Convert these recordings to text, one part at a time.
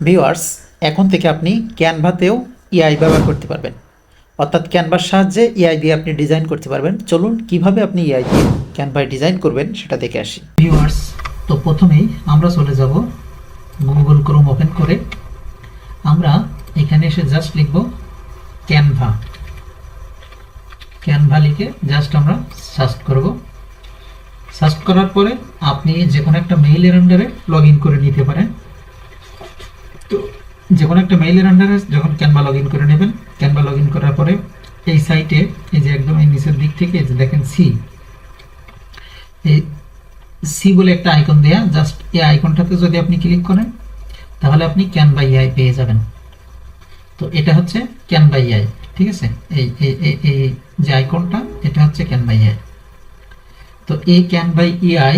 Viewers, এখন থেকে আপনি ক্যানভাতেও এআই ব্যবহার করতে পারবেন। অর্থাৎ ক্যানভার সাহায্যে এআই দিয়ে আপনি ডিজাইন করতে পারবেন। চলুন কিভাবে আপনি এআই দিয়ে ক্যানভায় ডিজাইন করবেন সেটা দেখে আসি। ভিউয়ার্স, তো প্রথমেই আমরা চলে যাব গুগল ক্রোম ওপেন করে আমরা এখানে এসে জাস্ট লিখব ক্যানভা। ক্যানভা লিখে জাস্ট আমরা সার্চ করব। সার্চ করার পরে আপনি যে কোনো একটা মেইলের আন্ডারে লগ ইন করে নিতে পারেন। তো যে কোনো একটা মেইলের আন্ডারে যখন ক্যানভা লগ ইন করে নেবেন, ক্যানভা লগ ইন করার পরে এই সাইটে এই যে একদম এই নিচের দিক থেকে এই যে দেখেন এই সি বলে একটা আইকন দেয়া, জাস্ট এই আইকনটাতে যদি আপনি ক্লিক করেন তাহলে আপনি ক্যানভা এআই পেয়ে যাবেন। তো এটা হচ্ছে ক্যানভা এআই, ঠিক আছে। এই এই যে আইকনটা এটা হচ্ছে ক্যানভা এআই। তো এই ক্যানভা এআই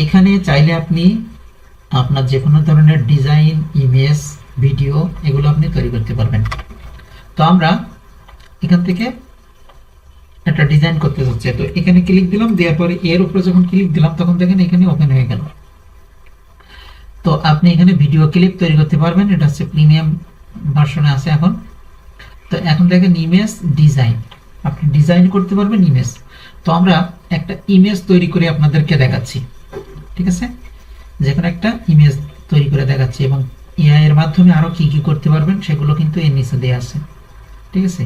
এখানে চাইলে আপনি আপনার যে কোনো ধরনের ডিজাইন, ইমেজ, ভিডিও এগুলো আপনি তৈরি করতে পারবেন। তো আমরা এখান থেকে একটা ডিজাইন করতে যাচ্ছি। তো এখানে ক্লিক দিলাম, দেওয়ার পরে এর উপরে যখন ক্লিক দিলাম তখন দেখেন এখানে ওপেন হয়ে গেল। তো আপনি এখানে ভিডিও ক্লিপ তৈরি করতে পারবেন। এটা হচ্ছে প্রিমিয়াম ভার্সনে আছে এখন। তো এখন দেখেন ইমেজ ডিজাইন, আপনি ডিজাইন করতে পারবেন ইমেজ। তো আমরা একটা ইমেজ তৈরি করে আপনাদেরকে দেখাচ্ছি, ঠিক আছে। যে কোনো একটা ইমেজ তৈরি করে দেখাচ্ছি এবং এআই এর মাধ্যমে আরো কি কি করতে পারবেন সেগুলো কিন্তু এর নিচে দেওয়া আছে, ঠিক আছে।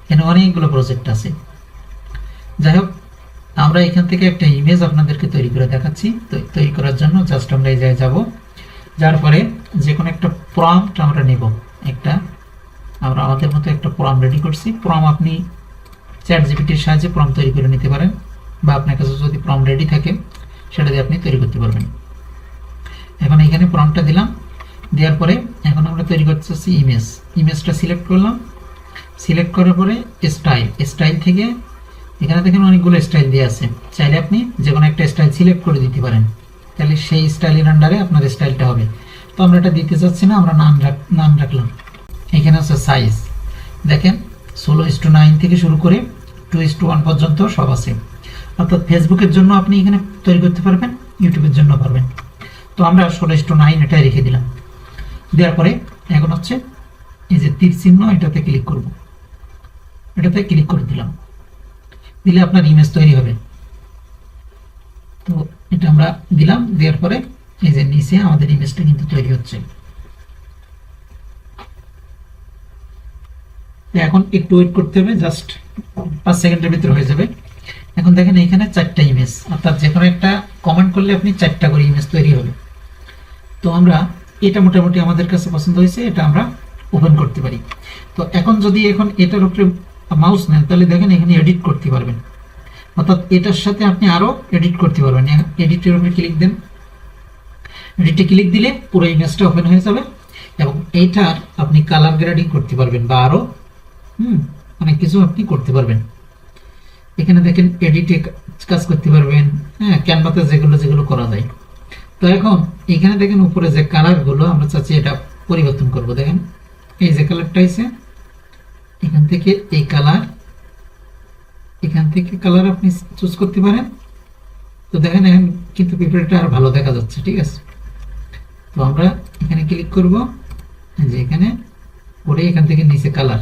এখানে অনেকগুলো প্রজেক্ট আছে। যাই হোক, আমরা এখান থেকে একটা ইমেজ আপনাদেরকে তৈরি করে দেখাচ্ছি। তো তৈরি করার জন্য জাস্ট আমরা এই জায়গায় যাব, যার পরে যে কোনো একটা প্রম্পট আমরা নেব। আমরা আমাদের মতো একটা প্রম্পট রেডি করছি। প্রম্পট আপনি চ্যাট জিপিটির সাহায্যে প্রম্পট তৈরি করে নিতে পারেন, বা আপনার কাছে যদি প্রম্পট রেডি থাকে সেটা দিয়ে আপনি তৈরি করতে পারবেন। এখন এখানে প্রম্পটটা দিলাম, দেওয়ার পরে এখন আমরা তৈরি করতে চাচ্ছি ইমেজটা সিলেক্ট করলাম। সিলেক্ট করার পরে স্টাইল থেকে এখানে দেখেন অনেকগুলো স্টাইল দেওয়া আছে। চাইলে আপনি যে কোনো একটা স্টাইল সিলেক্ট করে দিতে পারেন, তাহলে সেই স্টাইলের আন্ডারে আপনার স্টাইলটা হবে। তো আমরা এটা দিতে চাচ্ছি না, আমরা নাম রাখলাম। এখানে আছে সাইজ, দেখেন 16:9 থেকে শুরু করে 2:1 পর্যন্ত সব আছে। অর্থাৎ ফেসবুকের জন্য আপনি এখানে তৈরি করতে পারবেন, ইউটিউবের জন্য পারবেন। তো আমরা 16:9 এটাই রেখে দিলাম। দেওয়ার পরে এখন হচ্ছে এই যে তীর চিহ্ন, এটাতে ক্লিক করব। এটাতে ক্লিক করে দিলাম, দিলে আপনার ইমেজ তৈরি হবে। তো এটা আমরা দিলাম, দেওয়ার পরে এই যে নিচে আমাদের ইমেজটা কিন্তু তৈরি হচ্ছে। এখন একটু ওয়েট করতে হবে, জাস্ট 5 সেকেন্ডের ভিতরে হয়ে যাবে। এখন দেখেন এখানে 4টা ইমেজ, অর্থাৎ যে কোনো একটা কমেন্ট করলে আপনি 4টা করে ইমেজ তৈরি হবে। তো আমরা এটা মোটামুটি আমাদের কাছে পছন্দ হয়েছে, এটা আমরা ওপেন করতে পারি। তো এখন যদি এটার উপরে মাউস নেন তাহলে দেখেন এখানে এডিট করতে পারবেন, অর্থাৎ এটার সাথে আপনি আরো এডিট করতে পারবেন। এডিটের উপরে ক্লিক দেন, এডিটে ক্লিক দিলে পুরো ইমেজটা ওপেন হয়ে যাবে এবং এইটার আপনি কালার গ্রেডিং করতে পারবেন বা আরো অনেক কিছু আপনি করতে পারবেন। এখানে দেখেন এডিটে কাজ করতে পারবেন, হ্যাঁ, ক্যানভাতে যেগুলো করা যায়। তো এখন এখানে দেখেন উপরে যে কালার গুলো আমরা চাচ্ছি এটা পরিবর্তন করব। দেখেন এই যে কালারটা আছে, এখান থেকে এই কালার, এখান থেকে কালার আপনি চুজ করতে পারেন। তো দেখেন এখন কিন্তু পিপলটা আর ভালো দেখা যাচ্ছে, ঠিক আছে। তো আমরা এখানে ক্লিক করব, যে এখানে পরে এখান থেকে নিচে কালার,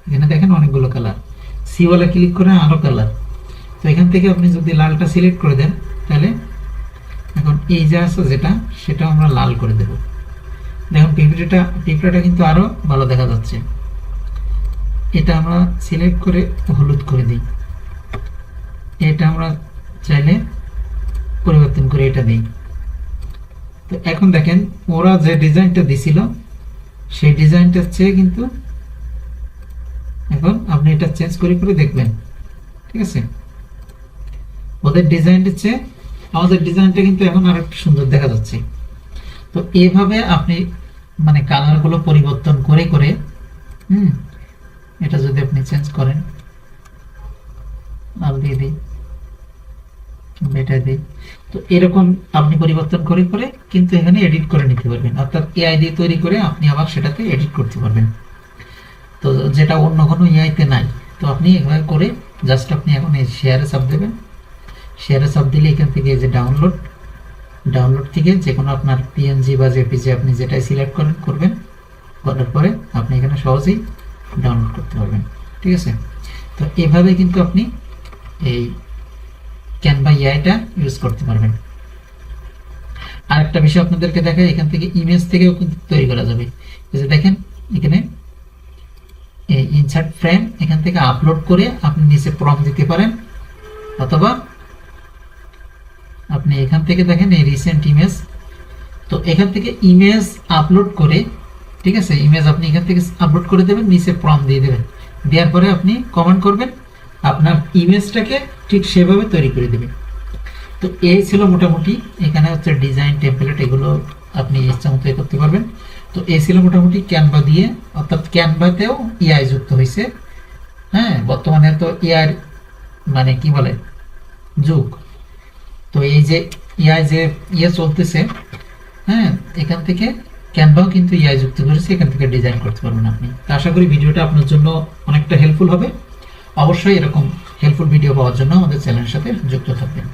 এখানে দেখেন অনেকগুলো কালার। সি ওয়ালা ক্লিক করে আরো কালার। তো এখান থেকে আপনি যদি লালটা সিলেক্ট করে দেন তাহলে এখন এই যে আছে যেটা, সেটা আমরা লাল করে দেব। দেখুন পিঁপড়াটা কিন্তু আরো ভালো দেখা যাচ্ছে। এটা আমরা সিলেক্ট করে হলুদ করে দিই। এটা আমরা চাইলে পরিবর্তন করে এটা দিই। তো এখন দেখেন ওরা যে ডিজাইনটা দিছিল সেই ডিজাইনটার চেয়ে কিন্তু এখন আপনি এটা চেঞ্জ করে দেখবেন, ঠিক আছে। ওদের ডিজাইনটার চেয়ে আমাদের ডিজাইনটা কিন্তু এখন আর একটু সুন্দর দেখা যাচ্ছে। তো এইভাবে আপনি মানে কালার গুলো পরিবর্তন করে এটা যদি আপনি চেঞ্জ করেন, লাল দিয়ে দিই, এটা দিই, তো এরকম আপনি পরিবর্তন করে কিন্তু এখানে এডিট করে নিতে পারবেন। অর্থাৎ এআই দিয়ে তৈরি করে আপনি আবার সেটাতে এডিট করতে পারবেন, তো যেটা অন্য কোনো এআই তে নাই। তো আপনি এভাবে করে জাস্ট আপনি এখন এই শেয়ারে চাপ দেবেন। শেয়ারে চাপ দিলে এখান থেকে এই যে ডাউনলোড থেকে যে কোনো আপনার পিএনজি বা জেপিজি আপনি যেটাই সিলেক্ট করবেন, করার পরে আপনি এখানে সহজেই ডাউনলোড করতে পারবেন। ঠিক আছে, তো এভাবে কিন্তু আপনি এই ক্যানভা এআইটা ইউজ করতে পারবেন। আর একটা বিষয় আপনাদেরকে দেখাই, এখান থেকে ইমেজ থেকেও কিন্তু তৈরি করা যাবে। এই যে দেখেন এখানে এই ইনসার্ট ফ্রেম, এখান থেকে আপলোড করে আপনি নিচে প্রম্পট দিতে পারেন, অথবা আপনি এখান থেকে দেখেন এই রিসেন্ট ইমেজ, তো এখান থেকে ইমেজ আপলোড করে, ঠিক আছে, ইমেজ আপনি এখান থেকে আপলোড করে দেবেন, নিচে প্রম্পট দিয়ে দেবেন, দেওয়ার পরে আপনি কমেন্ট করবেন, আপনার ইমেজটাকে ঠিক সেভাবে তৈরি করে দেবেন। তো এই ছিল মোটামুটি, এখানে হচ্ছে ডিজাইন টেমপ্লেট, এগুলো আপনি ইচ্ছা মতো করতে পারবেন। তো এই ছিল মোটামুটি ক্যানভা দিয়ে, অর্থাৎ ক্যানভাতেও এআই যুক্ত হয়েছে। হ্যাঁ, বর্তমানে তো এআই মানে কি বলে যুগ, তো এই যে এআই যে চলতেছে, হ্যাঁ, এখান থেকে ক্যানভাও কিন্তু এআই যুক্ত করেছে, এখান থেকে ডিজাইন করতে পারবেন আপনি। তো আশা করি ভিডিওটা আপনার জন্য অনেকটা হেল্পফুল হবে। অবশ্যই এরকম হেল্পফুল ভিডিও পাওয়ার জন্য আমাদের চ্যানেলের সাথে যুক্ত থাকবেন।